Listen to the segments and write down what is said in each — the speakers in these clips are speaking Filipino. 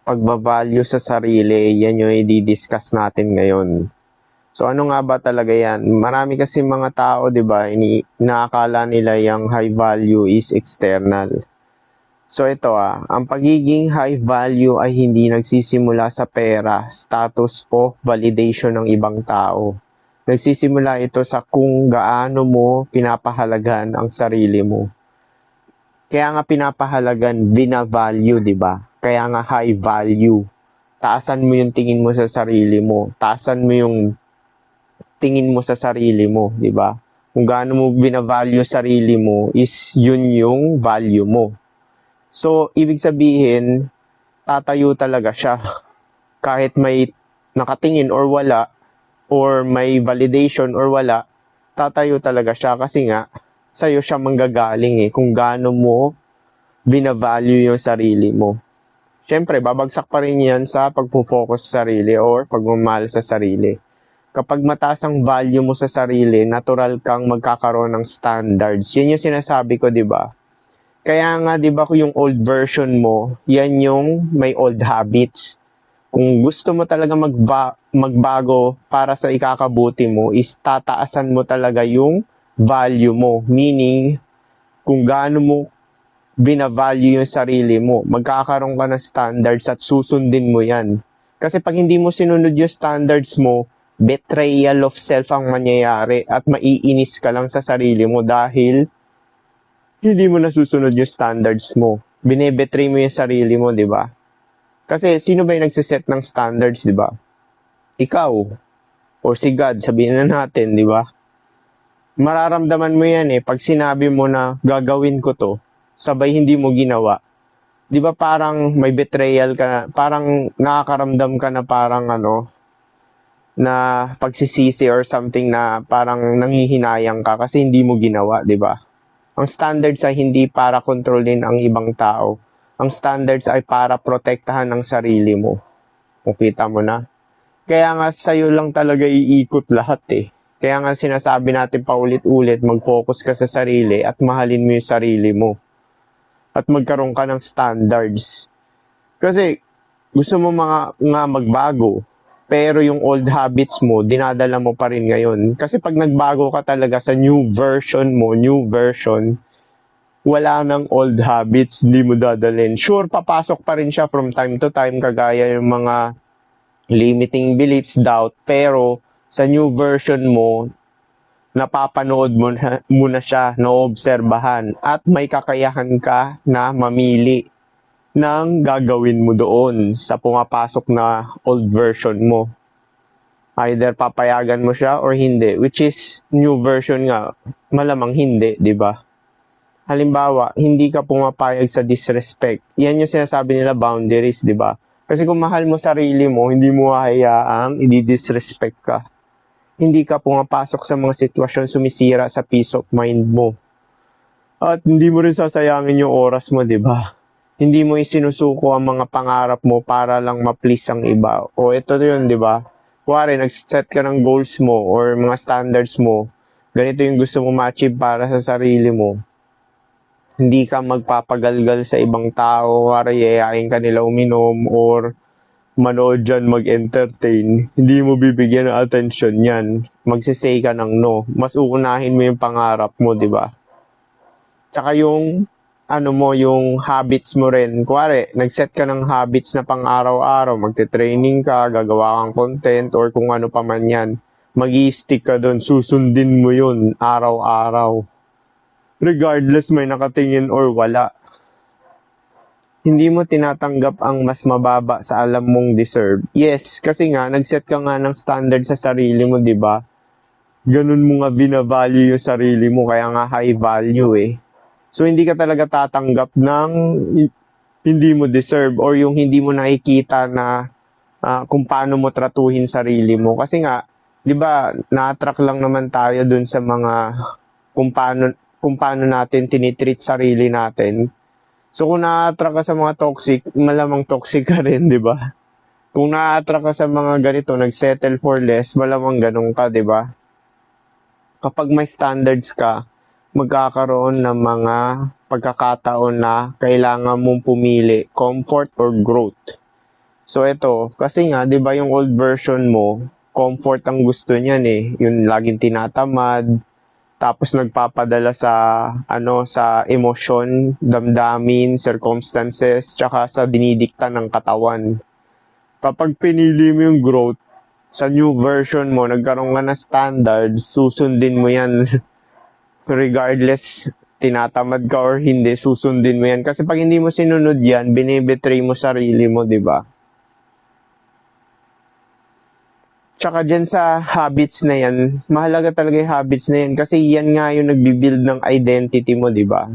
pagbavalue sa sarili, yan yung i-discuss natin ngayon. So ano nga ba talaga yan? Marami kasi mga tao, di ba, inaakala nila yung high value is external. So ito ang pagiging high value ay hindi nagsisimula sa pera, status o validation ng ibang tao. Nagsisimula ito sa kung gaano mo pinapahalagan ang sarili mo. Kaya nga pinapahalagan, binavalue, di ba? Kaya nga high value. Taasan mo yung tingin mo sa sarili mo. Taasan mo yung tingin mo sa sarili mo, di ba? Kung gaano mo binavalue sarili mo is yun yung value mo. So, ibig sabihin, tatayo talaga siya. Kahit may nakatingin or wala, or may validation or wala, tatayo talaga siya kasi nga, sa'yo siya manggagaling kung gaano mo binavalue yung sarili mo. Siyempre, babagsak pa rin yan sa pagpo-focus sa sarili or pagmamahal sa sarili. Kapag mataas ang value mo sa sarili, natural kang magkakaroon ng standards. Yan yung sinasabi ko, di ba? Kaya nga, di ba, yung old version mo, yan yung may old habits. Kung gusto mo talaga magbago para sa ikakabuti mo, is tataasan mo talaga yung value mo. Meaning, kung gaano mo binavalue yung sarili mo, magkakaroon ka ng standards at susundin mo yan. Kasi pag hindi mo sinunod yung standards mo, betrayal of self ang mangyayari at maiinis ka lang sa sarili mo dahil hindi mo nasusunod yung standards mo. Binebetray mo yung sarili mo, di ba? Kasi sino ba yung nagsiset ng standards, di ba? Ikaw. Or si God, sabihin na natin, di ba? Mararamdaman mo yan pag sinabi mo na gagawin ko to, sabay hindi mo ginawa. Di ba parang may betrayal ka na, parang nakakaramdam ka na parang na pagsisisi or something na parang nanghihinayang ka kasi hindi mo ginawa, di ba? Ang standards ay hindi para kontrolin ang ibang tao. Ang standards ay para protektahan ang sarili mo. Kung kita mo na. Kaya nga sa'yo lang talaga iikot lahat Kaya nga sinasabi natin paulit-ulit, mag-focus ka sa sarili at mahalin mo yung sarili mo. At magkaroon ka ng standards. Kasi gusto mo nga magbago, pero yung old habits mo, dinadala mo pa rin ngayon. Kasi pag nagbago ka talaga sa new version mo, wala nang old habits, hindi mo dadalhin. Sure, papasok pa rin siya from time to time, kagaya yung mga limiting beliefs, doubt, pero sa new version mo, napapanood mo na siya, naobserbahan, at may kakayahan ka na mamili ng gagawin mo doon sa pumapasok na old version mo. Either papayagan mo siya or hindi, which is new version nga, malamang hindi, di ba? Halimbawa, hindi ka pumapayag sa disrespect. Yan yung sinasabi nila boundaries, di ba? Kasi kung mahal mo sarili mo, hindi mo hayaang i-disrespect ka. Hindi ka pumapasok sa mga sitwasyon sumisira sa peace of mind mo. At hindi mo rin sasayangin yung oras mo, di ba? Hindi mo isinusuko ang mga pangarap mo para lang ma-please ang iba. O ito yun, di ba? Kuwari, nag-set ka ng goals mo or mga standards mo. Ganito yung gusto mo ma-achieve para sa sarili mo. Hindi ka magpapagalgal sa ibang tao, kuwari yayain ka nila uminom or manood dyan, mag-entertain. Hindi mo bibigyan ng attention yan. Magsisay ka ng no. Mas uunahin mo yung pangarap mo, di ba? Tsaka yung yung habits mo rin. Kuwari, nag-set ka ng habits na pang-araw-araw, magte-training ka, gagawa kang content, or kung ano pa man yan. Mag-i-stick ka doon, susundin mo yun araw-araw. Regardless may nakatingin or wala. Hindi mo tinatanggap ang mas mababa sa alam mong deserve. Yes, kasi nga, nag-set ka nga ng standard sa sarili mo, di ba? Ganun mo nga binavalue yung sarili mo, kaya nga high value So, hindi ka talaga tatanggap ng hindi mo deserve or yung hindi mo nakikita na kung paano mo tratuhin sarili mo. Kasi nga, di ba, na-attract lang naman tayo dun sa mga kung paano natin tinitreat sarili natin. So, kung na-attract ka sa mga toxic, malamang toxic ka rin, di ba? Kung na-attract ka sa mga ganito, nag-settle for less, malamang ganun ka, di ba? Kapag may standards ka, magkakaroon ng mga pagkakataon na kailangan mong pumili, comfort or growth. So ito, kasi nga 'di ba yung old version mo, comfort ang gusto niyan eh, yung laging tinatamad, tapos nagpapadala sa sa emosyon, damdamin, circumstances, tsaka sa dinidikta ng katawan. Kapag pinili mo yung growth sa new version mo, nagkaroon ka ng standards, susundin mo yan regardless tinatamad ka or hindi, susundin mo yan. Kasi pag hindi mo sinunod yan, binibetray mo sarili mo, di ba? Tsaka dyan sa habits na yan, mahalaga talaga yung habits na yan kasi yan nga yung nagbibuild ng identity mo, di ba?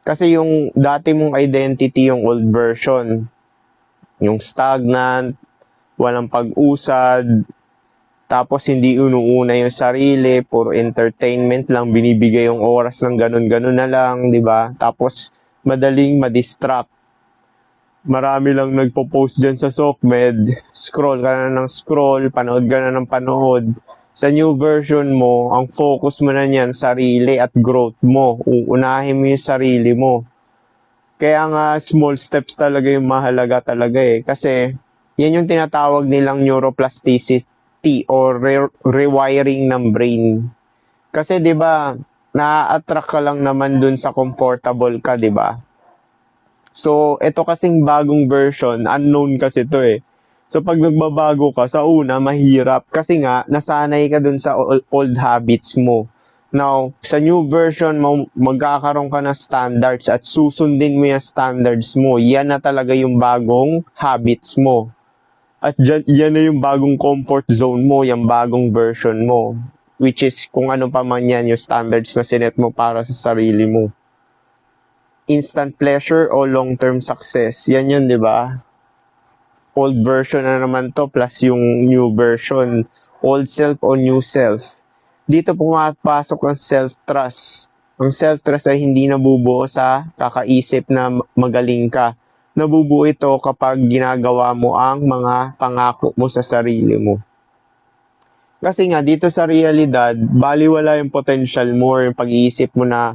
Kasi yung dati mong identity, yung old version, yung stagnant, walang pag-usad, tapos hindi inuuna yung sarili, puro entertainment lang, binibigay yung oras ng ganun-ganun na lang, di ba? Tapos madaling madistract. Marami lang nagpo-post dyan sa SOCMED, scroll ka na ng scroll, panood ka na ng panood. Sa new version mo, ang focus mo na niyan, sarili at growth mo. Uunahin mo yung sarili mo. Kaya nga, small steps talaga yung mahalaga talaga eh. Kasi, yan yung tinatawag nilang neuroplasticity or rewiring ng brain. Kasi 'di ba, na-attract ka lang naman dun sa comfortable ka, 'di ba? So, ito kasing bagong version, unknown kasi to eh. So, pag nagbabago ka, sa una, mahirap. Kasi nga, nasanay ka dun sa old habits mo. Now, sa new version mo, magkakaroon ka ng standards at susundin mo yung standards mo. Yan na talaga yung bagong habits mo. At yan na yung bagong comfort zone mo, yung bagong version mo. Which is, kung ano pa man yan, yung standards na sinet mo para sa sarili mo. Instant pleasure o long-term success. Yan yun, di ba? Old version na naman to plus yung new version. Old self o new self. Dito pumapasok ang self-trust. Ang self-trust ay hindi nabubuo sa kakaisip na magaling ka. Nabubuo ito kapag ginagawa mo ang mga pangako mo sa sarili mo. Kasi nga, dito sa realidad, baliwala yung potential mo, yung pag-iisip mo na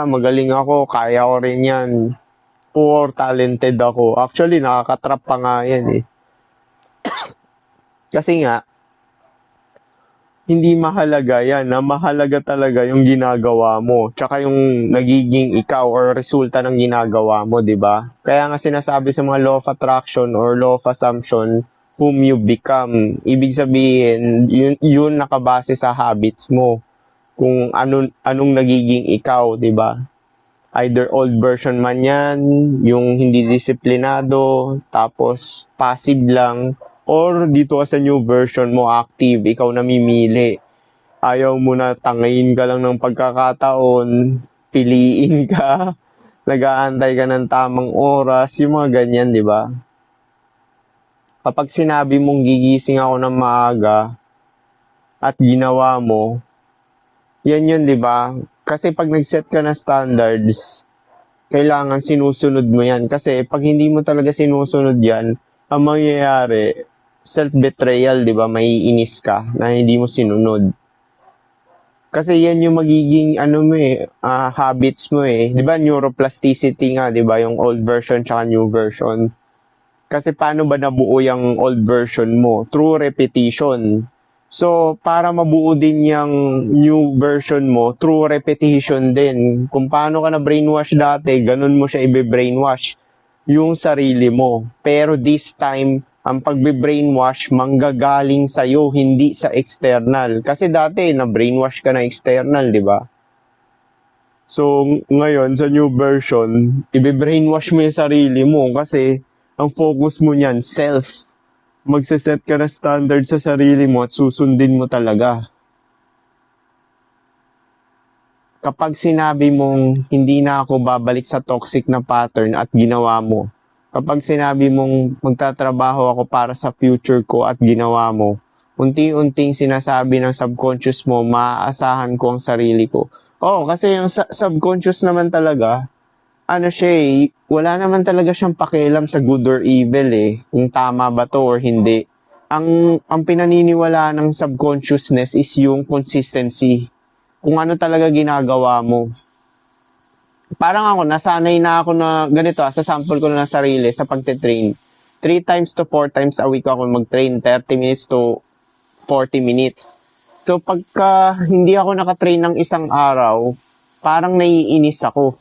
magaling ako, kaya ko rin yan, or talented ako. Actually, nakakatrap pa nga yan eh. Kasi nga, hindi mahalaga yan. Mahalaga talaga yung ginagawa mo. Tsaka yung nagiging ikaw or resulta ng ginagawa mo, di ba? Kaya nga sinasabi sa mga law of attraction or law of assumption, whom you become. Ibig sabihin, yun nakabase sa habits mo. Kung anong nagiging ikaw, di ba? Either old version man yan, yung hindi disiplinado, tapos passive lang, or dito ka sa new version mo, active, ikaw namimili. Ayaw mo na tangayin ka lang ng pagkakataon, piliin ka, nag-aantay ka ng tamang oras, yung mga ganyan, di ba? Kapag sinabi mong gigising ako ng maaga at ginawa mo, yan yun, di ba? Kasi pag nag-set ka na standards, kailangan sinusunod mo yan. Kasi pag hindi mo talaga sinusunod yan, ang mangyayari, self-betrayal, di ba? Maiinis ka na hindi mo sinunod. Kasi yan yung magiging, habits mo eh. Di ba, neuroplasticity nga, di ba? Yung old version tsaka new version. Kasi paano ba nabuo yung old version mo? Through repetition. So, para mabuo din yung new version mo, through repetition din. Kung paano ka na brainwash dati, ganun mo siya i-brainwash yung sarili mo. Pero this time, ang pagbe-brainwash manggagaling sa'yo, hindi sa external. Kasi dati, na-brainwash ka na external, di ba? So, ngayon, sa new version, i-brainwash mo yung sarili mo kasi ang focus mo niyan, self. Magsiset ka na standard sa sarili mo at susundin mo talaga. Kapag sinabi mong hindi na ako babalik sa toxic na pattern at ginawa mo, kapag sinabi mong magtatrabaho ako para sa future ko at ginawa mo, unti-unting sinasabi ng subconscious mo, maaasahan ko ang sarili ko. Oo, kasi yung subconscious naman talaga, wala naman talaga siyang pakialam sa good or evil eh, kung tama ba to or hindi. Ang pinaniniwala ng subconsciousness is yung consistency. Kung ano talaga ginagawa mo. Parang ako, nasanay na ako na ganito, sa sample ko na ng sarili sa pagtitrain. 3 times to 4 times a week ako mag-train, 30 minutes to 40 minutes. So, pagka hindi ako nakatrain ng isang araw, parang naiinis ako.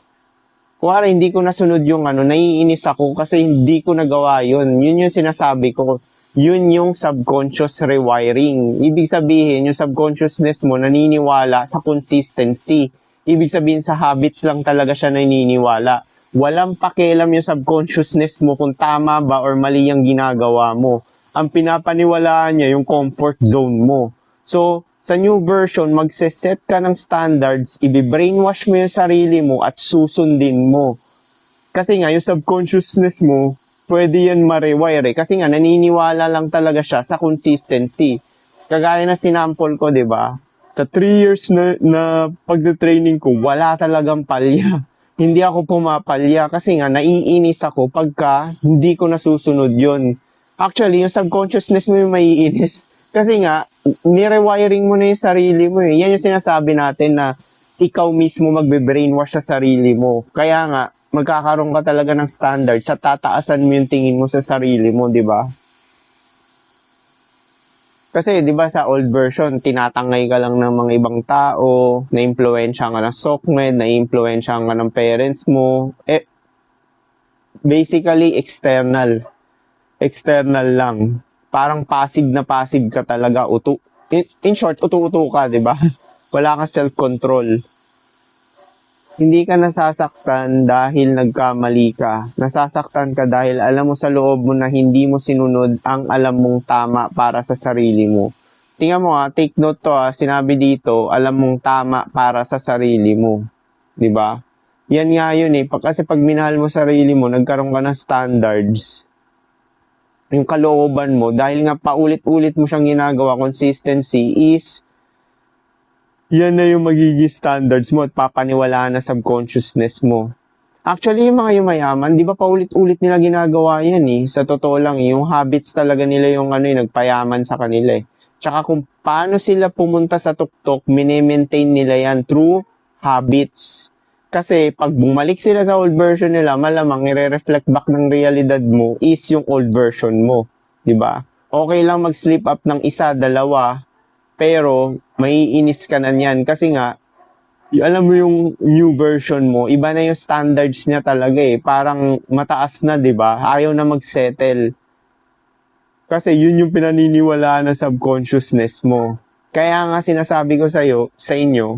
Kuwari, hindi ko nasunod yung naiinis ako kasi hindi ko nagawa yun. Yun yung sinasabi ko. Yun yung subconscious rewiring. Ibig sabihin, yung subconsciousness mo naniniwala sa consistency. Ibig sabihin, sa habits lang talaga siya naniniwala. Walang pakialam yung subconsciousness mo kung tama ba or mali yung ginagawa mo. Ang pinapaniwalaan niya yung comfort zone mo. So, sa new version, magse-set ka ng standards, i-brainwash mo yung sarili mo at susundin mo. Kasi nga, yung subconsciousness mo, pwede yan ma-rewire Kasi nga, naniniwala lang talaga siya sa consistency. Kagaya na sinample ko, di ba? Sa 3 years na pagda-training ko, wala talagang palya. Hindi ako pumapalya kasi nga naiinis ako pagka hindi ko nasusunod yun. Actually, yung subconsciousness mo yung maiinis. Kasi nga, ni-rewiring mo na yung sarili mo. Yan yung sinasabi natin na ikaw mismo magbe-brainwash sa sarili mo. Kaya nga, magkakaroon ka talaga ng standards at tataasan mo yung tingin mo sa sarili mo, di ba? Kasi, di ba, sa old version, tinatangay ka lang ng mga ibang tao, na-impluensya ka ng SOCMED, na-impluensya ka ng parents mo. Basically, external. External lang. Parang passive na passive ka talaga. In short, utu-utu ka, di ba? Wala kang self-control. Hindi ka nasasaktan dahil nagkamali ka. Nasasaktan ka dahil alam mo sa loob mo na hindi mo sinunod ang alam mong tama para sa sarili mo. Tingnan mo take note to sinabi dito, alam mong tama para sa sarili mo. 'Di ba? Yan nga yun kasi pag minahal mo sarili mo, nagkaroon ka ng standards. Yung kalooban mo, dahil nga paulit-ulit mo siyang ginagawa, consistency is yan na yung magiging standards mo at papaniwalaan na subconsciousness mo. Actually, yung mga yumayaman, di ba paulit-ulit nila ginagawa yan Sa totoo lang, yung habits talaga nila yung nagpayaman sa kanila Tsaka kung paano sila pumunta sa tuktok, mini-maintain nila yan through habits. Kasi pag bumalik sila sa old version nila, malamang i-reflect back ng realidad mo is yung old version mo. Di ba? Okay lang mag-slip up ng isa, dalawa, pero maiinis ka na niyan kasi nga alam mo yung new version mo, iba na yung standards niya talaga parang mataas na, 'di ba? Ayaw na mag-settle. Kasi yun yung pinaniniwalaan ng subconsciousness mo. Kaya nga sinasabi ko sa inyo,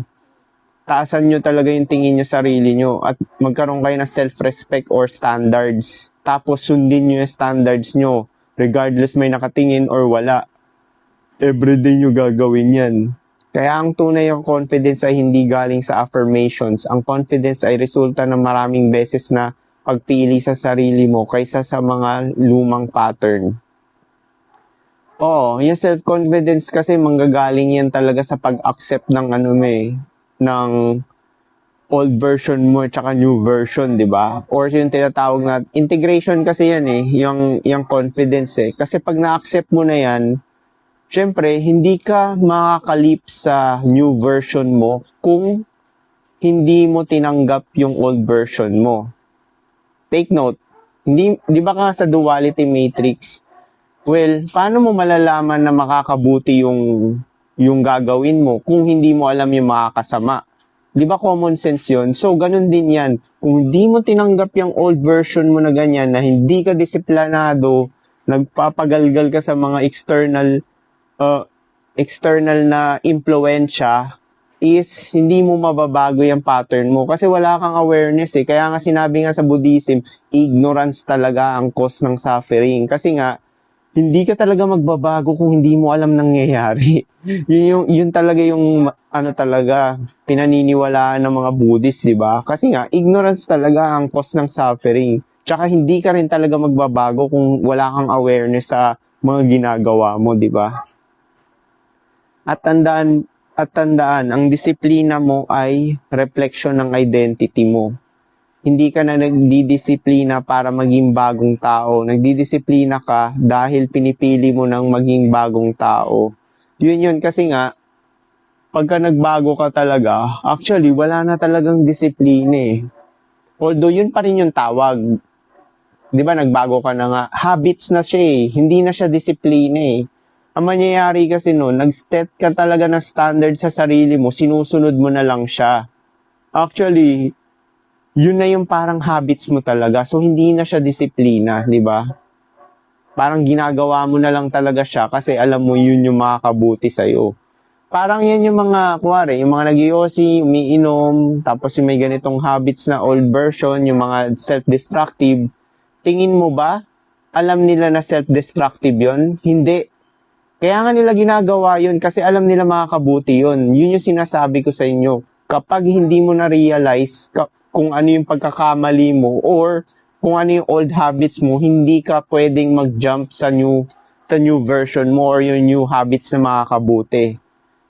taasan nyo talaga yung tingin nyo sa sarili nyo at magkaroon kayo ng self-respect or standards. Tapos sundin nyo yung standards nyo regardless may nakatingin or wala. Everyday nyo gagawin yan. Kaya ang tunay ng confidence ay hindi galing sa affirmations. Ang confidence ay resulta ng maraming beses na pagpili sa sarili mo kaysa sa mga lumang pattern. Yung self-confidence kasi manggagaling yan talaga sa pag-accept ng ng old version mo at saka new version, di ba? Or yung tinatawag na integration kasi yan yung confidence Kasi pag na-accept mo na yan, syempre, hindi ka makakalip sa new version mo kung hindi mo tinanggap yung old version mo. Take note, di ba ka sa duality matrix? Well, paano mo malalaman na makakabuti yung gagawin mo kung hindi mo alam yung makakasama? Di ba common sense yun? So, ganun din yan. Kung hindi mo tinanggap yung old version mo na ganyan, na hindi ka disiplinado, nagpapagalgal ka sa mga external na impluensya, is hindi mo mababago yung pattern mo kasi wala kang awareness Kaya nga sinabi nga sa Buddhism, ignorance talaga ang cause ng suffering. Kasi nga, hindi ka talaga magbabago kung hindi mo alam nangyayari. yun talaga yung talaga pinaniniwalaan ng mga Buddhist, di ba? Kasi nga, ignorance talaga ang cause ng suffering. Tsaka hindi ka rin talaga magbabago kung wala kang awareness sa mga ginagawa mo, di ba? At tandaan, ang disiplina mo ay reflection ng identity mo. Hindi ka na nagdidisiplina para maging bagong tao. Nagdidisiplina ka dahil pinipili mo ng maging bagong tao. Yun kasi nga, pagka nagbago ka talaga, actually, wala na talagang disiplina Although, yun pa rin yung tawag. di ba nagbago ka na nga, habits na siya eh, hindi na siya disiplina eh. Ang mangyayari kasi noon, nag-set ka talaga ng standard sa sarili mo, sinusunod mo na lang siya. Actually, yun na yung parang habits mo talaga, so hindi na siya disiplina, di ba? Parang ginagawa mo na lang talaga siya kasi alam mo yun yung makakabuti sa'yo. Parang yan yung mga, kuwari, yung mga nag-iossi, umiinom, tapos yung may ganitong habits na old version, yung mga self-destructive. Tingin mo ba, alam nila na self-destructive yon? Hindi. Kaya nga nila ginagawa yun kasi alam nila makakabuti yun. Yun yung sinasabi ko sa inyo. Kapag hindi mo na-realize kung ano yung pagkakamali mo or kung ano yung old habits mo, hindi ka pwedeng mag-jump sa new version mo or yung new habits na makakabuti.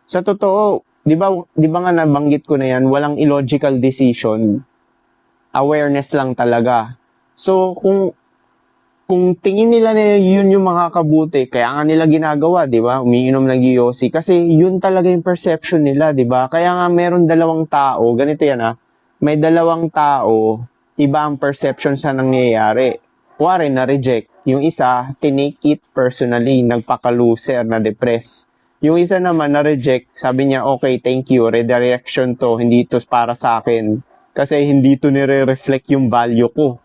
Sa totoo, di ba nga nabanggit ko na yan, walang illogical decision. Awareness lang talaga. So, kung tingin nila na yun yung makakabuti, kaya nga nila ginagawa, di ba? Umiinom ng giyosi. Kasi yun talaga yung perception nila, di ba? Kaya nga meron dalawang tao, ganito yan may dalawang tao, iba ang perception sa nangyayari. Kuwari, na-reject. Yung isa, tinake it personally, nagpaka-loser, na-depress. Yung isa naman na-reject, sabi niya, okay, thank you, redirection to, hindi ito para sa akin. Kasi hindi ito nire-reflect yung value ko.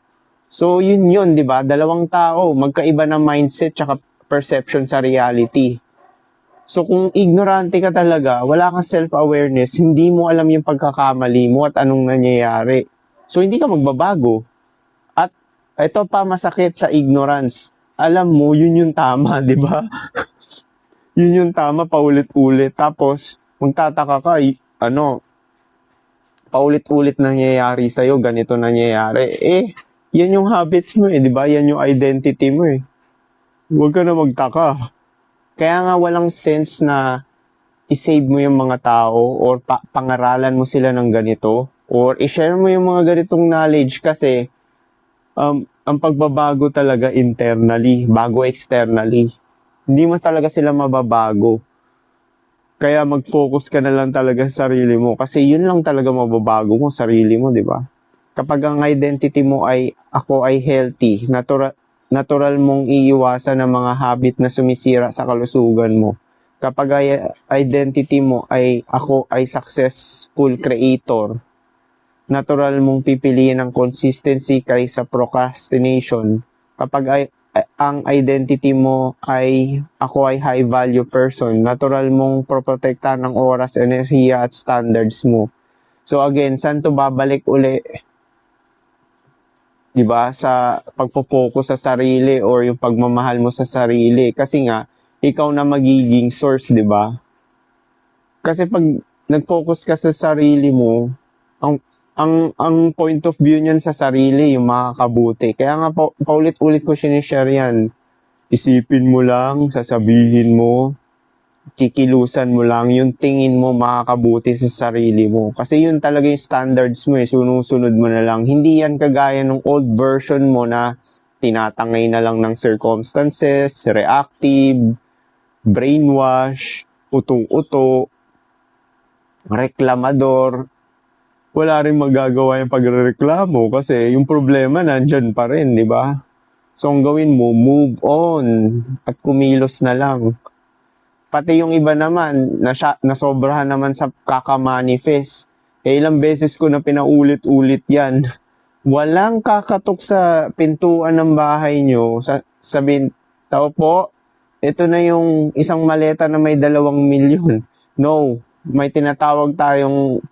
So, yun, di ba? Dalawang tao, magkaiba ng mindset tsaka perception sa reality. So, kung ignorante ka talaga, wala kang self-awareness, hindi mo alam yung pagkakamali mo at anong nangyayari. So, hindi ka magbabago. At ito pa masakit sa ignorance. Alam mo, yun yung tama, di ba? Yun yung tama, paulit-ulit. Tapos, magtataka ka, paulit-ulit nangyayari sa'yo, ganito nangyayari. Yan yung habits mo di ba? Yan yung identity mo Huwag ka na magtaka. Kaya nga walang sense na i-save mo yung mga tao or pangaralan mo sila ng ganito or i-share mo yung mga ganitong knowledge kasi ang pagbabago talaga internally, bago externally. Hindi mo talaga sila mababago. Kaya mag-focus ka na lang talaga sa sarili mo. Kasi yun lang talaga mababago mo, sarili mo, di ba? Kapag ang identity mo ay, ako ay healthy, natural mong iiwasan ng mga habit na sumisira sa kalusugan mo. Kapag identity mo ay, ako ay successful creator, natural mong pipiliin ang consistency kaysa procrastination. Kapag ang identity mo ay ako ay high value person, natural mong protektahan ng oras, enerhiya at standards mo. So again, saan to babalik uli? 'Di ba? Sa pagpo-focus sa sarili or yung pagmamahal mo sa sarili kasi nga ikaw na magiging source, 'di ba? Kasi pag nag-focus ka sa sarili mo, ang point of view niyan sa sarili, yung makakabuti. Kaya nga paulit-ulit ko sinishare yan. Isipin mo lang, sasabihin mo, kikilusan mo lang, yung tingin mo makakabuti sa sarili mo. Kasi yun talaga yung standards mo sunod-sunod mo na lang. Hindi yan kagaya ng old version mo na tinatangay na lang ng circumstances, reactive, brainwash, utong-uto, reklamador. Wala rin magagawa yung pagrereklamo kasi yung problema nandyan pa rin, di ba? So, ang gawin mo, move on at kumilos na lang. Pati yung iba naman, nasobrahan naman sa kakamanifest. Ilang beses ko na pinaulit-ulit yan. Walang kakatok sa pintuan ng bahay nyo. Sabihin, tao po, ito na yung isang maleta na may 2 milyon. No, may tinatawag tayong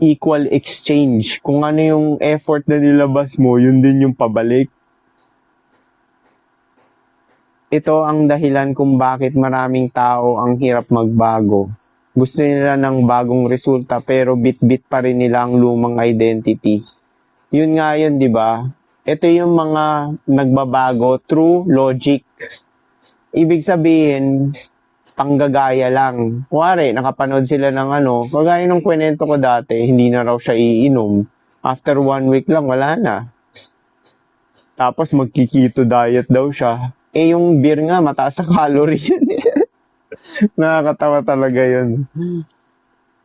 equal exchange. Kung ano yung effort na nilabas mo, yun din yung pabalik. Ito ang dahilan kung bakit maraming tao ang hirap magbago. Gusto nila ng bagong resulta pero bit-bit pa rin nila ang lumang identity. Yun nga yun, di ba? Ito yung mga nagbabago through logic. Ibig sabihin, panggagaya lang. Kuwari, nakapanood sila ng kagaya ng kwento ko dati, hindi na raw siya iinom. After 1 week lang, wala na. Tapos magkikito diet daw siya. Yung beer nga, mataas sa calorie yun. Nakakatawa talaga yun.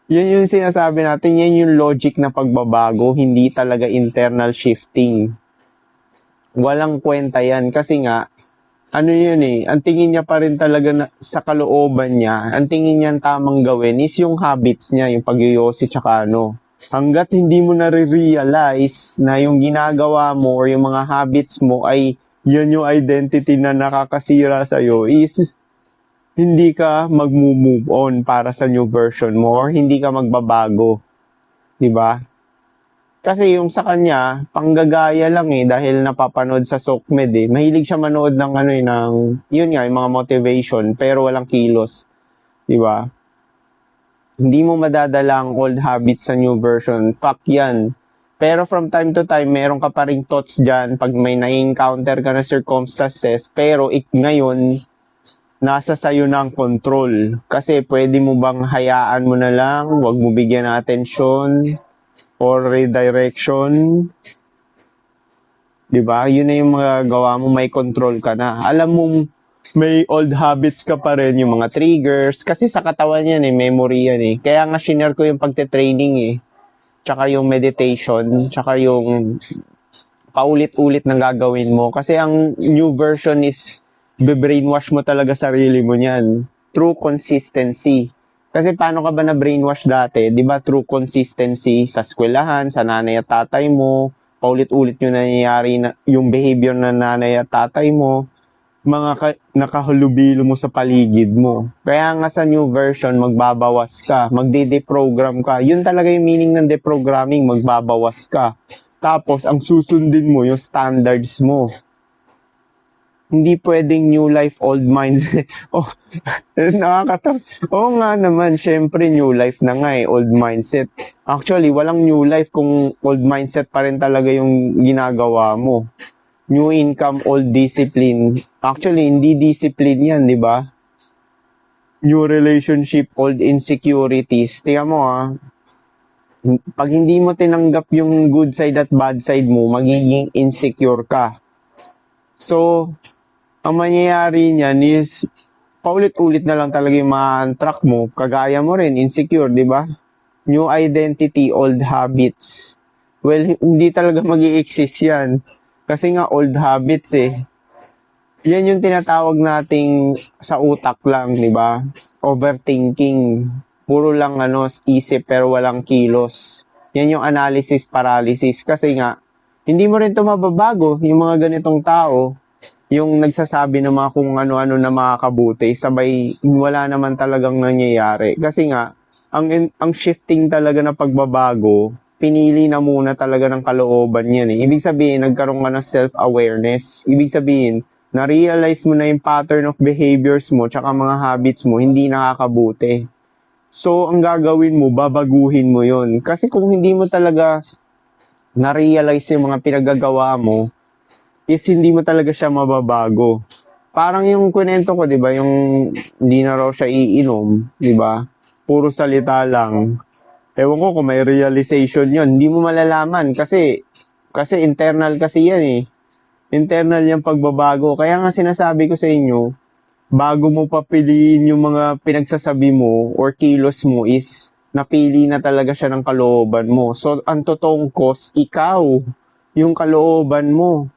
Yun yung sinasabi natin, yan yung logic na pagbabago, hindi talaga internal shifting. Walang kwenta yan kasi nga, ano yun ang tingin niya pa rin talaga sa kalooban niya, ang tingin niya tamang gawin is yung habits niya, yung pagyoyosi tsaka ano. Hanggat hindi mo nare-realize na yung ginagawa mo or yung mga habits mo ay yan yung identity na nakakasira sa'yo is hindi ka mag-move on para sa new version mo or hindi ka magbabago. Diba? Kasi yung sa kanya, panggagaya lang dahil napapanood sa SOCMED Mahilig siya manood ng yun nga, yung mga motivation, pero walang kilos. Diba? Hindi mo madadala ang old habits sa new version. Fuck yan. Pero from time to time, meron ka pa ring thoughts dyan pag may na-encounter ka na circumstances, pero ngayon, nasa sayo na ang control. Kasi pwede mo bang hayaan mo na lang, wag mo bigyan ng atensyon, or redirection. Diba? Yun na yung mga gawa mo, may control ka na. Alam mo, may old habits ka pa rin, yung mga triggers. Kasi sa katawan yan memory yan Kaya nga shinare ko yung pagte-training Tsaka yung meditation, tsaka yung paulit-ulit na gagawin mo. Kasi ang new version is, be-brainwash mo talaga sarili mo niyan. Through consistency. Kasi paano ka ba na-brainwash dati? Di ba through consistency sa eskwelahan, sa nanay at tatay mo, paulit-ulit yung nangyayari na, yung behavior na nanay at tatay mo, mga nakahalubilo mo sa paligid mo. Kaya nga sa new version, magbabawas ka, magde-deprogram ka. Yun talaga yung meaning ng deprogramming, magbabawas ka. Tapos, ang susundin mo, yung standards mo. Hindi pwedeng new life, old mindset. Oh, nakakatawa. Oo nga naman, syempre new life na nga old mindset. Actually, walang new life kung old mindset pa rin talaga yung ginagawa mo. New income, old discipline. Actually, hindi discipline yan, di ba? New relationship, old insecurities. Tingnan mo pag hindi mo tinanggap yung good side at bad side mo, magiging insecure ka. So, ang mangyayari niyan is paulit-ulit na lang talaga yung mga track mo. Kagaya mo rin, insecure, di ba? New identity, old habits. Well, hindi talaga mag-i-exist yan. Kasi nga old habits Yan yung tinatawag nating sa utak lang, di ba? Overthinking. Puro lang isip pero walang kilos. Yan yung analysis paralysis. Kasi nga, hindi mo rin ito mababago. Yung mga ganitong tao, yung nagsasabi ng mga kung ano-ano na makakabuti, sabay wala naman talagang nangyayari. Kasi nga, ang shifting talaga na pagbabago, pinili na muna talaga ng kalooban yan Ibig sabihin, nagkaroon ka ng self-awareness. Ibig sabihin, na-realize mo na yung pattern of behaviors mo tsaka mga habits mo, hindi nakakabuti. So, ang gagawin mo, babaguhin mo yon. Kasi kung hindi mo talaga na-realize yung mga pinagagawa mo, is hindi mo talaga siya mababago. Parang yung kwento ko, di ba, yung hindi na raw siya iinom, di ba? Puro salita lang. Ewan ko kung may realization yon, hindi mo malalaman kasi internal kasi yan Internal yung pagbabago. Kaya nga sinasabi ko sa inyo, bago mo papiliin yung mga pinagsasabi mo or kilos mo is napili na talaga siya ng kalooban mo. So, ang totoong cause, ikaw, yung kalooban mo.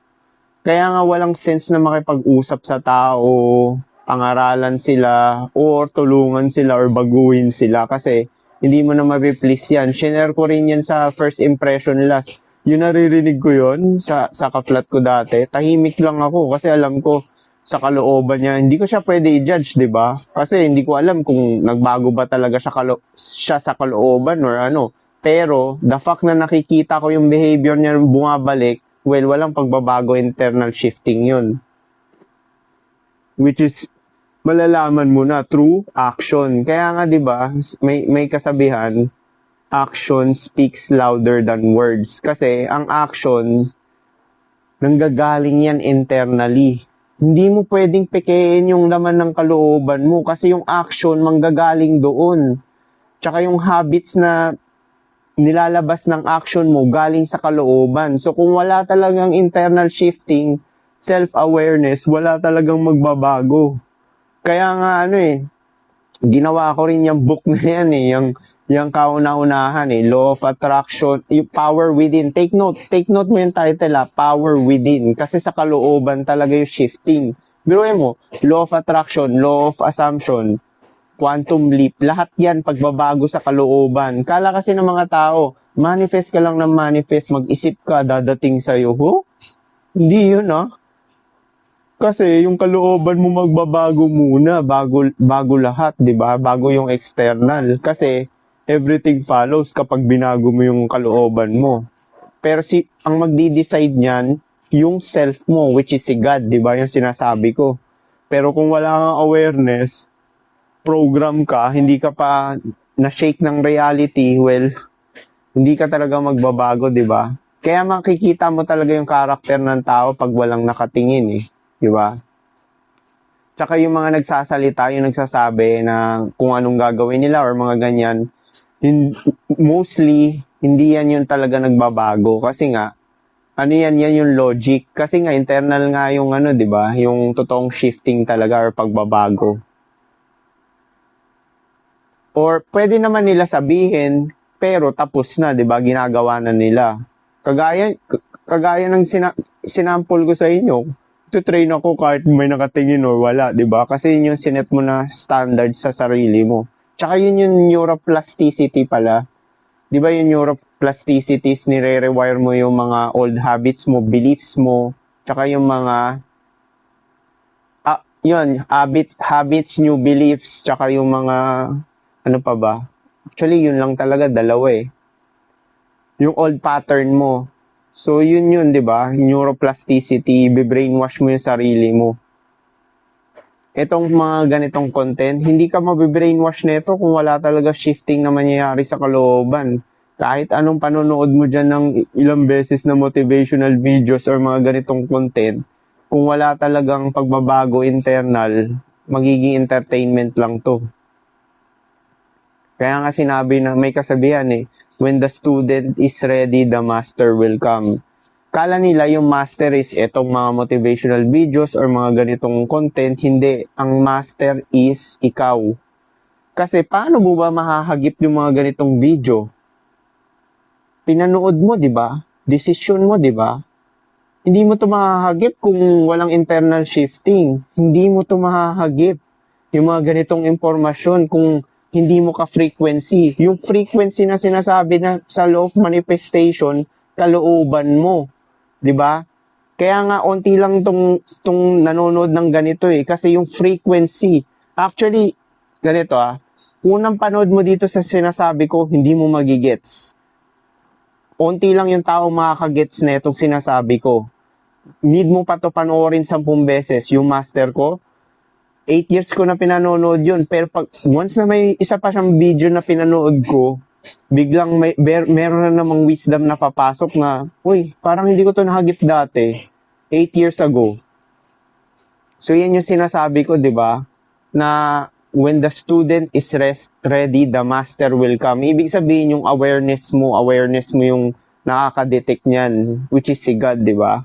Kaya nga walang sense na makipag-usap sa tao, pangaralan sila, or tulungan sila, or baguhin sila. Kasi hindi mo na ma-please yan. Shinare ko rin yan sa first impression last. Yung naririnig ko yon sa ka-flat ko dati. Tahimik lang ako kasi alam ko sa kalooban niya. Hindi ko siya pwede i-judge, di ba? Kasi hindi ko alam kung nagbago ba talaga siya sa kalooban or ano. Pero the fact na nakikita ko yung behavior niya bumabalik, well, walang pagbabago, internal shifting yun. Which is, malalaman mo na through action. Kaya nga, di ba, may kasabihan, action speaks louder than words. Kasi, ang action, nanggagaling yan internally. Hindi mo pwedeng pekein yung laman ng kalooban mo kasi yung action manggagaling doon. Tsaka yung habits na nilalabas ng action mo galing sa kalooban. So kung wala talagang internal shifting, self-awareness, wala talagang magbabago. Kaya nga Ginawa ko rin yung book na yan eh, yung kauna-unahan eh, Law of Attraction, yung Power Within. Take note mo yung title Power Within. Kasi sa kalooban talaga yung shifting. Biruin mo, Law of Attraction, Law of Assumption, Quantum Leap, lahat yan pagbabago sa kalooban. Kala kasi ng mga tao, manifest ka lang ng manifest, mag-isip ka, dadating sa'yo. Hindi yun Kasi yung kalooban mo magbabago muna, bago lahat, di ba? Bago yung external. Kasi everything follows kapag binago mo yung kalooban mo. Pero ang magdi-decide niyan, yung self mo, which is si God, di ba? Yung sinasabi ko. Pero kung wala kang awareness, program ka, hindi ka pa na-shake ng reality, well, hindi ka talaga magbabago, di ba? Kaya makikita mo talaga yung karakter ng tao pag walang nakatingin di ba? Tsaka yung mga nagsasalita, yung nagsasabi na kung anong gagawin nila or mga ganyan, mostly, hindi yan yung talaga nagbabago. Kasi nga, yan yung logic. Kasi nga, internal nga yung di ba? Yung totoong shifting talaga or pagbabago. Or pwede naman nila sabihin, pero tapos na, di ba? Ginagawa na nila. Kagaya ng sinample ko sa inyo, train ako kahit may nakatingin or wala, di ba? Kasi yun yung sinet mo na standard sa sarili mo. Tsaka yun yung neuroplasticity pala. Di ba yung neuroplasticities, nire-rewire mo yung mga old habits mo, beliefs mo, tsaka yung mga habits, new beliefs, tsaka yung mga ano pa ba? Actually, yun lang talaga, dalawa Yung old pattern mo. So, yun, di ba? Neuroplasticity, be-brainwash mo yung sarili mo. Itong mga ganitong content, hindi ka mabe-brainwash nito kung wala talaga shifting na mangyayari sa kalooban. Kahit anong panonood mo dyan ng ilang beses na motivational videos or mga ganitong content, kung wala talagang pagbabago internal, magiging entertainment lang to. Kaya nga sinabi na may kasabihan when the student is ready, the master will come. Kala nila yung master is itong mga motivational videos or mga ganitong content. Hindi. Ang master is ikaw. Kasi paano mo ba mahahagip yung mga ganitong video? Pinanood mo, di ba? Decision mo, di ba? Hindi mo to mahahagip kung walang internal shifting. Hindi mo to mahahagip yung mga ganitong impormasyon kung hindi mo ka-frequency. Yung frequency na sinasabi na sa law of manifestation, kalooban mo. 'Di ba? Kaya nga onti lang tong nanonood ng ganito kasi yung frequency. Actually, ganito unang panood mo dito sa sinasabi ko, hindi mo magigets. Onti lang yung tao makakagets na itong sinasabi ko. Need mo pa to panoorin 10 beses. Yung master ko, 8 years ko na pinanonood yun. Pero once na may isa pa siyang video na pinanood ko, biglang meron na namang wisdom na papasok na, uy, parang hindi ko to nahagip dati. 8 years ago. So, yan yung sinasabi ko, di ba? Na when the student is ready, the master will come. Ibig sabihin yung awareness mo yung nakaka-detect niyan, which is si God, di ba?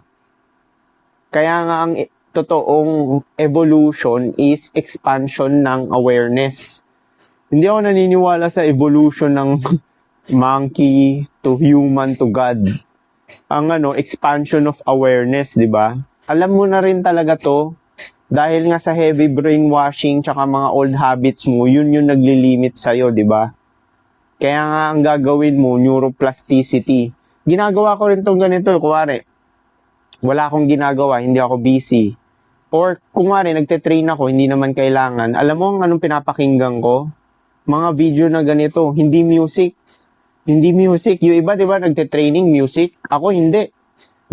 Kaya nga ang totoong evolution is expansion ng awareness. Hindi ako naniniwala sa evolution ng monkey to human to God. Ang expansion of awareness, di ba? Alam mo na rin talaga to dahil nga sa heavy brainwashing tsaka mga old habits mo, yun yung naglilimit sa'yo, di ba? Kaya nga ang gagawin mo, neuroplasticity. Ginagawa ko rin tong ganito, kuwari, wala akong ginagawa, hindi ako busy. Or kung nagte-train ako, hindi naman kailangan. Alam mo anong pinapakinggan ko? Mga video na ganito, hindi music. Hindi music. Yung iba, di ba, nagte-training music. Ako hindi.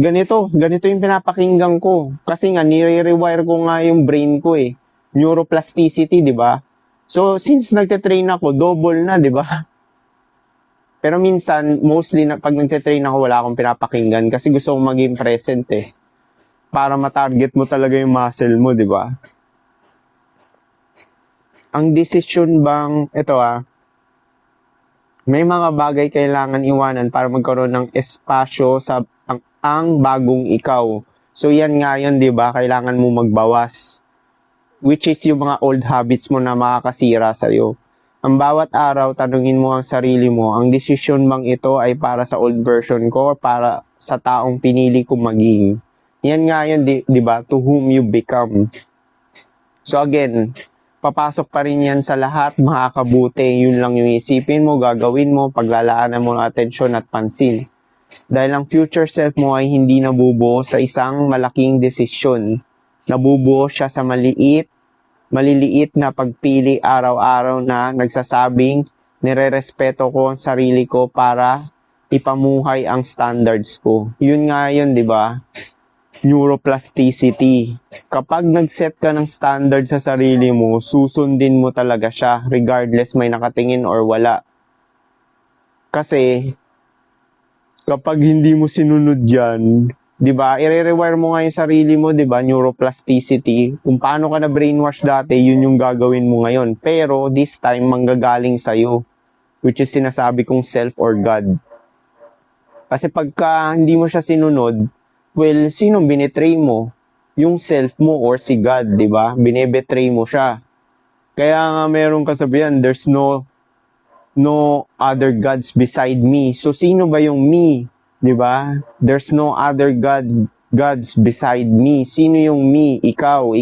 Ganito yung pinapakinggan ko. Kasi nga, nire-rewire ko nga yung brain ko Neuroplasticity, di ba? So, since nagte-train ako, double na, di ba? Pero minsan, mostly, pag nagte-train ako, wala akong pinapakinggan kasi gusto kong maging present para ma-target mo talaga yung muscle mo, di ba? Ang decision bang, ito may mga bagay kailangan iwanan para magkaroon ng espasyo sa ang bagong ikaw. So yan nga yun, di ba? Kailangan mo magbawas. which is yung mga old habits mo na makakasira sa'yo. Ang bawat araw, tanungin mo ang sarili mo, ang desisyon bang ito ay para sa old version ko o para sa taong pinili kong maging? Yan nga yun, di ba? To whom you become. So again, papasok pa rin yan sa lahat, makakabuti. Yun lang yung isipin mo, gagawin mo, paglalaanan mo ng atensyon at pansin. Dahil ang future self mo ay hindi nabubuo sa isang malaking desisyon. Nabubuo siya sa maliliit na pagpili araw-araw na nagsasabing nire-respeto ko ang sarili ko para ipamuhay ang standards ko. Yun nga yun, di ba? Neuroplasticity. Kapag nag-set ka ng standard sa sarili mo, susundin mo talaga siya regardless may nakatingin or wala. Kasi kapag hindi mo sinunod yan, di ba, i-rewire mo nga yung sarili mo, di ba, neuroplasticity. Kung paano ka na brainwash dati, yun yung gagawin mo ngayon. Pero this time, manggagaling sa'yo, which is sinasabi kong self or God. Kasi pagka hindi mo siya sinunod, well, sinong binetray mo? Yung self mo or si God, di ba? Binebetray mo siya. Kaya nga merong kasabihan, there's no other gods beside me. So, sino ba yung me? Di ba? There's no other gods beside me. Sino yung me? Ikaw,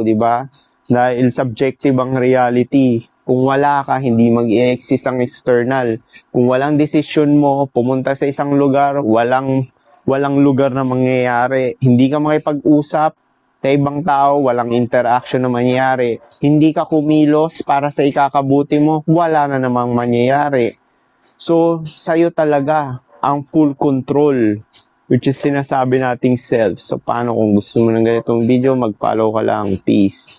di ba? Dahil subjective ang reality. Kung wala ka, hindi mag-i-exist ang external. Kung walang decision mo, pumunta sa isang lugar, walang lugar na mangyayari. Hindi ka makipag-usap sa ibang tao, walang interaction na mangyayari. Hindi ka kumilos para sa ikakabuti mo, wala na namang mangyayari. So, sa'yo talaga ang full control, which is sinasabi nating self. So, paano kung gusto mo ng ganitong video, mag-follow ka lang. Peace.